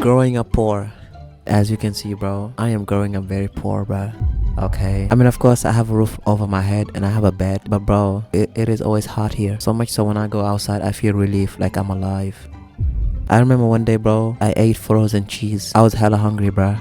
growing up poor. As you can see, bro, I am growing up very poor, bro. Okay, I mean, of course I have a roof over my head and I have a bed, but bro, it is always hot here, so much so when I go outside I feel relief, like I'm alive. I remember one day, bro, I ate frozen cheese. I was hella hungry, bro.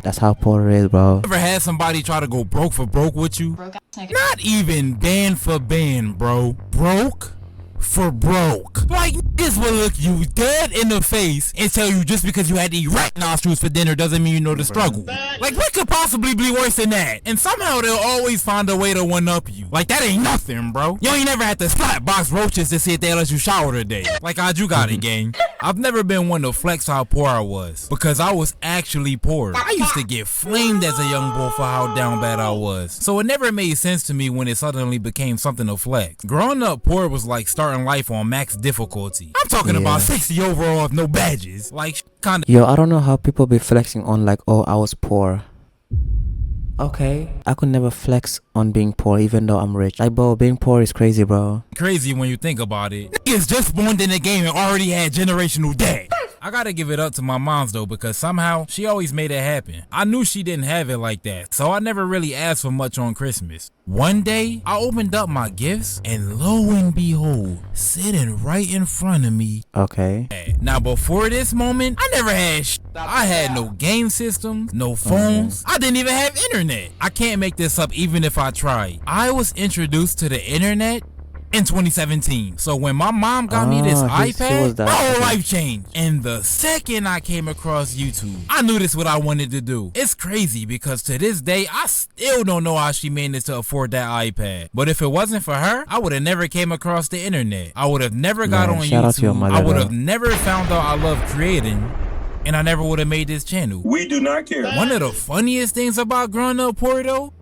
That's how poor it is, bro. Ever had somebody try to go broke for broke with you? Not even band for band, bro. Broke for broke. Like, niggas will look you dead in the face and tell you just because you had to eat rat nostrils for dinner doesn't mean you know the struggle. Like, what could possibly be worse than that? And somehow they'll always find a way to one-up you. Like, that ain't nothing, bro. You ain't never had to slap box roaches to see if they let you shower today. Like, you got it, gang. I've never been one to flex how poor I was, because I was actually poor. I used to get flamed as a young boy for how down bad I was. So it never made sense to me when it suddenly became something to flex. Growing up poor was like starting life on max difficulty. I'm talking about 60 overall with no badges. Like, kinda. Yo, I don't know how people be flexing on like, oh, I was poor. Okay, I could never flex on being poor even though I'm rich. Like, bro, being poor is crazy, bro. Crazy when you think about it. Niggas just spawned in the game and already had generational debt. I gotta give it up to my moms though, because somehow she always made it happen. I knew she didn't have it like that, so I never really asked for much on Christmas. One day, I opened up my gifts and lo and behold, sitting right in front of me. Okay. Now before this moment, I never had shit. I had no game systems, no phones. I didn't even have internet. I can't make this up even if I tried. I was introduced to the internet in 2017. So when my mom got me this iPad, my whole life changed. And the second I came across YouTube, I knew this what I wanted to do. It's crazy because to this day, I still don't know how she managed to afford that iPad. But if it wasn't for her, I would have never came across the internet. I would have never got on YouTube. I would have never found out I love creating. And I never would have made this channel. We do not care. One of the funniest things about growing up poor though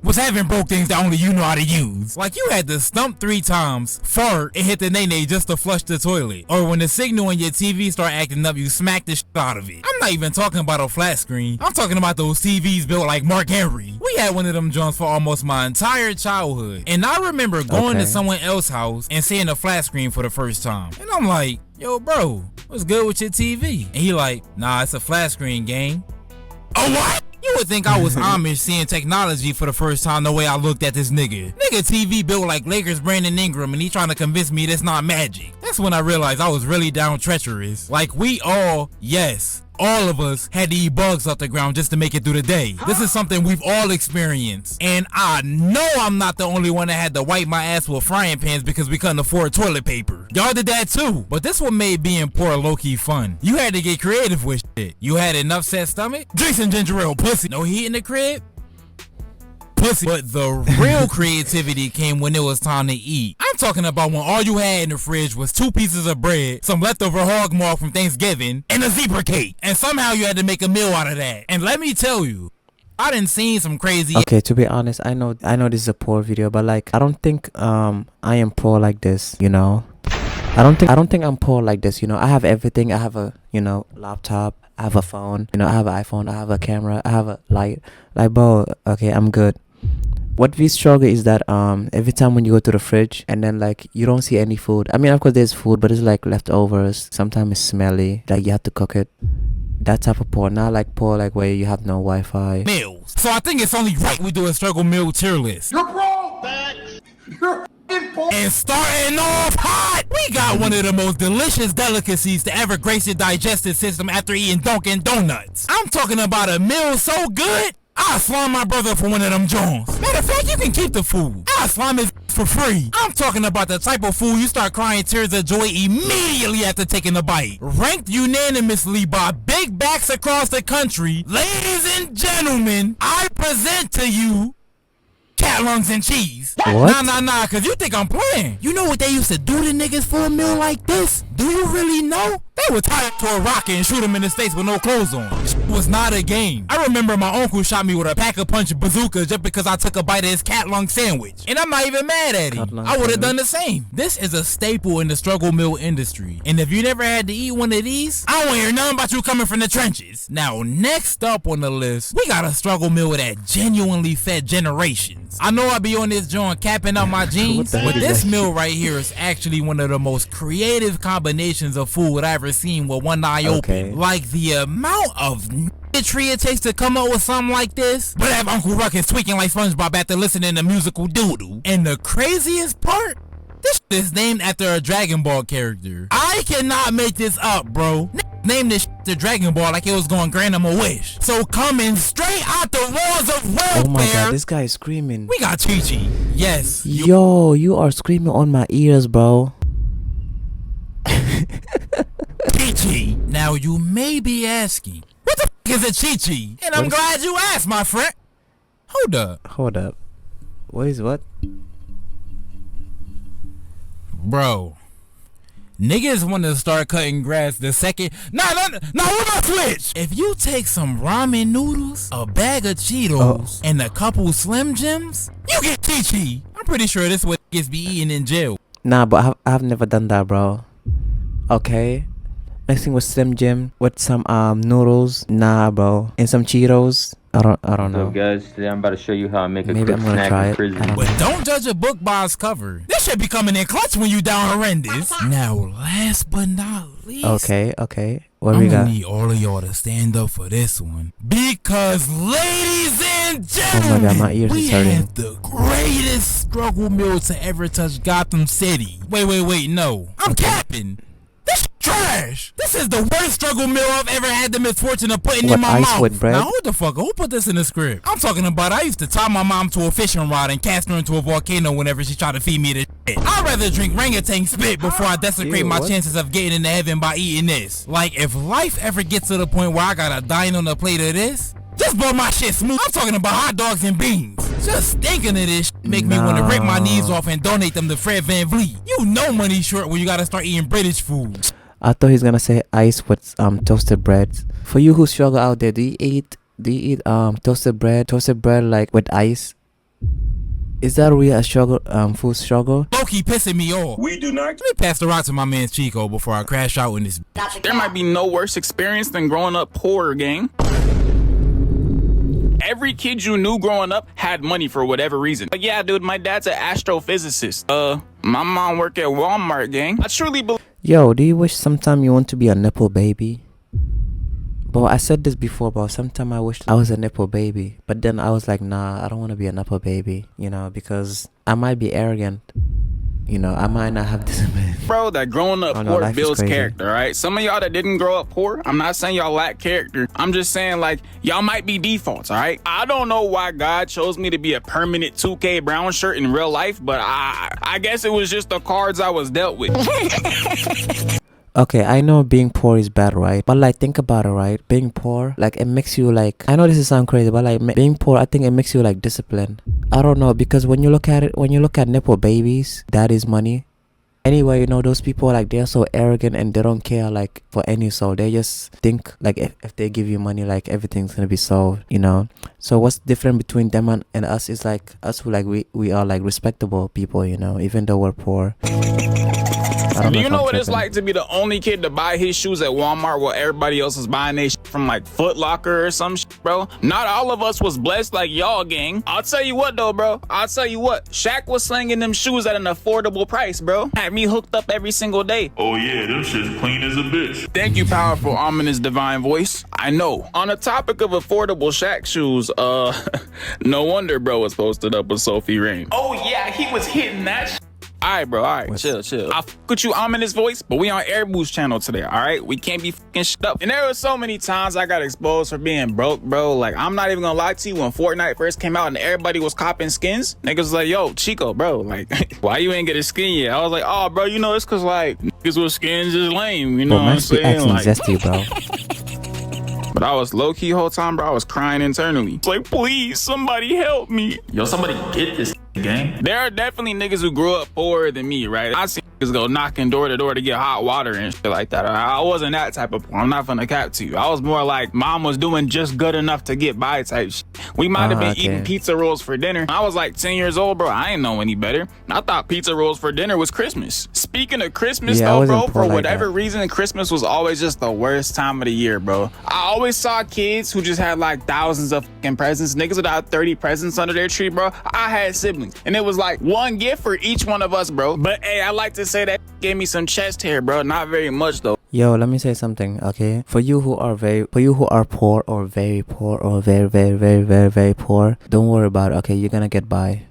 was having broke things that only you know how to use. Like, you had to stump 3 times, fart, and hit the nay-nay just to flush the toilet. Or when the signal on your TV start acting up, you smack the shit out of it. I'm not even talking about a flat screen. I'm talking about those TVs built like Mark Henry. We had one of them joints for almost my entire childhood. And I remember going to someone else's house and seeing a flat screen for the first time. And I'm like, yo, bro, what's good with your TV? And he like, nah, it's a flat screen, gang. Oh, what? You would think I was Amish seeing technology for the first time the way I looked at this nigga. Nigga TV built like Lakers Brandon Ingram and he trying to convince me that's not magic. That's when I realized I was really down treacherous. Like, we all, yes, all of us had to eat bugs off the ground just to make it through the day. This is something we've all experienced. And I know I'm not the only one that had to wipe my ass with frying pans because we couldn't afford toilet paper. Y'all did that too. But this what made being poor low-key fun. You had to get creative with shit. You had an upset stomach? Drink some ginger ale, pussy. No heat in the crib? Pussy. But the real creativity came when it was time to eat. I'm talking about when all you had in the fridge was 2 pieces of bread, some leftover hog maw from Thanksgiving, and a zebra cake. And somehow you had to make a meal out of that. And let me tell you, I done seen some crazy. Okay, to be honest, I know this is a poor video, but like, I don't think I am poor like this, you know. I don't think I'm poor like this, you know. I have everything. I have a, you know, laptop. I have a phone. You know, I have an iPhone. I have a camera. I have a light. Like, bro, okay, I'm good. What we struggle is that every time when you go to the fridge and then like you don't see any food. I mean, of course there's food, but it's like leftovers. Sometimes it's smelly. Like, you have to cook it. That type of poor, not like poor like where you have no Wi-Fi. Meals. So I think it's only right we do a struggle meal tier list. You're wrong. You're poor. And starting off hot, we got one of the most delicious delicacies to ever grace your digestive system after eating Dunkin' Donuts. I'm talking about a meal so good, I'll slime my brother for one of them joints. Matter of fact, you can keep the food. I'll slime it for free. I'm talking about the type of food you start crying tears of joy immediately after taking a bite. Ranked unanimously by big backs across the country, ladies and gentlemen, I present to you cat lungs and cheese. What? Nah, cause you think I'm playing. You know what they used to do to niggas for a meal like this? Do you really know? They would tie to a rocket and shoot him in the face with no clothes on. It was not a game. I remember my uncle shot me with a pack-a-punch bazooka just because I took a bite of his cat lung sandwich. And I'm not even mad at him. I would have done the same. This is a staple in the struggle meal industry. And if you never had to eat one of these, I don't want to hear nothing about you coming from the trenches. Now, next up on the list, we got a struggle meal that genuinely fed generations. I know I be on this joint capping up my jeans, but this meal right here is actually one of the most creative combinations combinations of food I ever seen with one eye open. Like the amount of tree it takes to come up with something like this. But have Uncle Ruckus tweaking like SpongeBob after listening to musical doodle. And the craziest part, this is named after a Dragon Ball character. I cannot make this up, bro. Name this the Dragon Ball like it was going to grant him a wish. So coming straight out the walls of welfare. Oh my god, this guy is screaming. We got Chi-Chi. Yes. Yo, you are screaming on my ears, bro. Chi-Chi. Now you may be asking, what the f is a Chi-Chi? And I'm glad you asked, my friend. Hold up. What is what? Bro. Niggas want to start cutting grass the second. Nah, where my switch? If you take some ramen noodles, a bag of Cheetos, and a couple Slim Jims, you get Chi-Chi. I'm pretty sure this is what niggas be eating in jail. Nah, but I've never done that, bro. Okay. Mixing with Slim Jim with some noodles. Nah, bro. And some Cheetos. I don't know. So guys, today I'm about to show you how I make a Maybe quick I'm gonna snack try in it. prison. But don't judge a book by its cover. This should be coming in clutch when you down horrendous. Now, last but not least. Okay. What I'm we gonna got? need all of y'all to stand up for this one. Because, ladies and Oh my gentlemen, god, my ears we is hurting. have the greatest struggle meal to ever touch Gotham City. Wait, no. I'm capping. This trash. This is the worst struggle meal I've ever had the misfortune of putting in my ice mouth. with bread? Now hold the fuck up. Who put this in the script? I'm talking about I used to tie my mom to a fishing rod and cast her into a volcano whenever she tried to feed me this shit. I'd rather drink orangutan spit before I desecrate my chances of getting into heaven by eating this. Like, if life ever gets to the point where I gotta dine on a plate of this, just blow my shit smooth. I'm talking about hot dogs and beans. Just thinking of this shit make me want to rip my knees off and donate them to Fred Van Vliet. You know money's short when you gotta start eating British food. I thought he's gonna say ice with toasted bread. For you who struggle out there, do you eat toasted bread like with ice? Is that really a struggle, food struggle? Low-key pissing me off. We do not. Let me pass the rock to my man Chico before I crash out in this. There might be no worse experience than growing up poor, gang. Every kid you knew growing up had money for whatever reason. Like, yeah, dude, my dad's an astrophysicist. My mom worked at Walmart, gang. I truly believe. Yo, do you wish sometime you want to be a nipple baby? Bro, I said this before, bro. Sometime I wish I was a nipple baby. But then I was like, nah, I don't want to be a nipple baby, you know, because I might be arrogant. You know, I might not have discipline. Bro, that growing up no, poor life is builds crazy. character, right? Some of y'all that didn't grow up poor, I'm not saying y'all lack character. I'm just saying, like, y'all might be defaults, all right? I don't know why God chose me to be a permanent 2K brown shirt in real life, but I guess it was just the cards I was dealt with. Okay, I know being poor is bad, right? But like, think about it, right? Being poor, like, it makes you like, I know this is sound crazy, but like, being poor, I think it makes you like disciplined. I don't know, because when you look at it, when you look at nipple babies, that is money. Anyway, you know, those people, like, they're so arrogant and they don't care, like, for any soul. They just think, like, if they give you money, like, everything's gonna be solved, you know? So what's different between them and us is, like, us who, like, we are, like, respectable people, you know, even though we're poor. Do you know what it's like to be the only kid to buy his shoes at Walmart while everybody else is buying their shit from like Foot Locker or some shit, bro? Not all of us was blessed like y'all, gang. I'll tell you what though, bro. I'll tell you what. Shaq was slinging them shoes at an affordable price, bro. Had me hooked up every single day. Oh yeah, them shit's clean as a bitch. Thank you, powerful, ominous, divine voice. I know. On the topic of affordable Shaq shoes, no wonder bro was posted up with Sophie Rain. Oh yeah, he was hitting that shit. Alright, bro, alright, chill. I fuck with you, ominous voice, but we on Air Boost channel today, alright? We can't be fucking shit up. And there were so many times I got exposed for being broke, bro. Like, I'm not even gonna lie to you, when Fortnite first came out and everybody was copping skins, niggas was like, yo, Chico, bro, like, why you ain't get a skin yet? I was like, oh, bro, you know, it's cause, like, niggas with skins is lame, you know what I'm saying? Like, zesty, bro. but I was low-key whole time, bro, I was crying internally. It's like, please, somebody help me. Yo, somebody get this gang. There are definitely niggas who grew up poorer than me, right? I seen niggas go knocking door to door to get hot water and shit like that. I wasn't that type of poor. I'm not gonna cap to you. I was more like mom was doing just good enough to get by type shit. We might have been eating pizza rolls for dinner. I was like 10 years old, bro. I ain't know any better. I thought pizza rolls for dinner was Christmas. Speaking of Christmas though, bro, for whatever reason, Christmas was always just the worst time of the year, bro. I always saw kids who just had like thousands of fucking presents. Niggas without 30 presents under their tree, bro. I had siblings. And it was like one gift for each one of us, bro. But hey, I like to say that gave me some chest hair, bro. Not very much though. Yo, let me say something, okay? For you who are poor or very poor or very poor, don't worry about it, okay? You're gonna get by.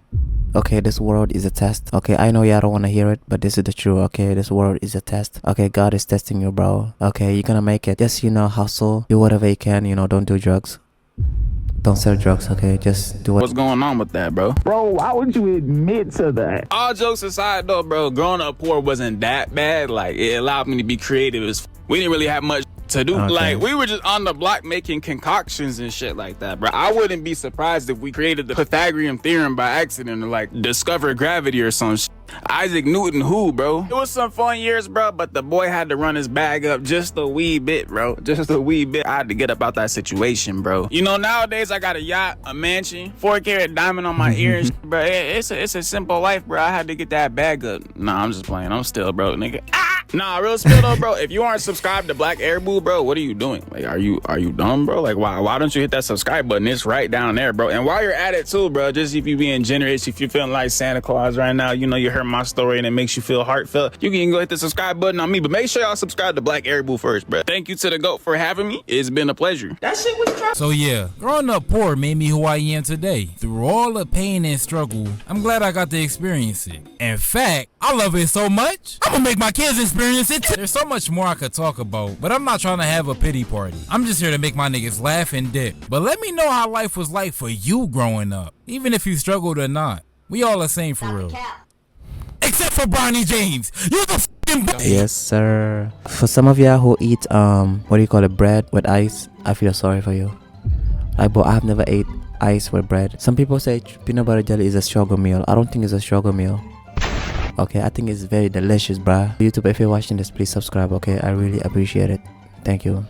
Okay, this world is a test. Okay, I know y'all don't wanna hear it, but this is the truth. Okay, this world is a test. Okay, God is testing you, bro. Okay, you're gonna make it. Just, hustle, do whatever you can, don't do drugs. Don't sell drugs, okay? Just do What's going on with that, bro? Bro, why would you admit to that? All jokes aside though, bro, growing up poor wasn't that bad. Like, it allowed me to be creative as we didn't really have much to do. Okay. Like, we were just on the block making concoctions and shit like that, bro. I wouldn't be surprised if we created the Pythagorean theorem by accident or like discovered gravity or some shit. Isaac Newton who, bro? It was some fun years, bro, but the boy had to run his bag up just a wee bit, bro. Just a wee bit. I had to get up out that situation, bro. Nowadays I got a yacht, a mansion, 4-carat diamond on my ear and shit, bro. It's a simple life, bro. I had to get that bag up. Nah, I'm just playing. I'm still broke, nigga. Nah, real spill though, bro. If you aren't subscribed to Black Air Boo, bro, what are you doing? Like, are you dumb, bro? Like, why don't you hit that subscribe button? It's right down there, bro. And while you're at it too, bro, just if you being generous, if you're feeling like Santa Claus right now, you heard my story and it makes you feel heartfelt, you can go hit the subscribe button on me. But make sure y'all subscribe to Black Air Boo first, bro. Thank you to the GOAT for having me. It's been a pleasure. That shit was trash. So yeah, growing up poor made me who I am today. Through all the pain and struggle, I'm glad I got to experience it. In fact, I love it so much, I'm gonna make my kids experience it too. There's so much more I could talk about, but I'm not trying to have a pity party. I'm just here to make my niggas laugh and dip. But let me know how life was like for you growing up, even if you struggled or not. We all the same for real. Except for Bronny James. You the f***ing boy. Yes, sir. For some of y'all who eat bread with ice, I feel sorry for you. Like, but I've never ate ice with bread. Some people say peanut butter jelly is a struggle meal. I don't think it's a struggle meal. Okay, I think it's very delicious, bruh. YouTube, if you're watching this, please subscribe, okay? I really appreciate it. Thank you.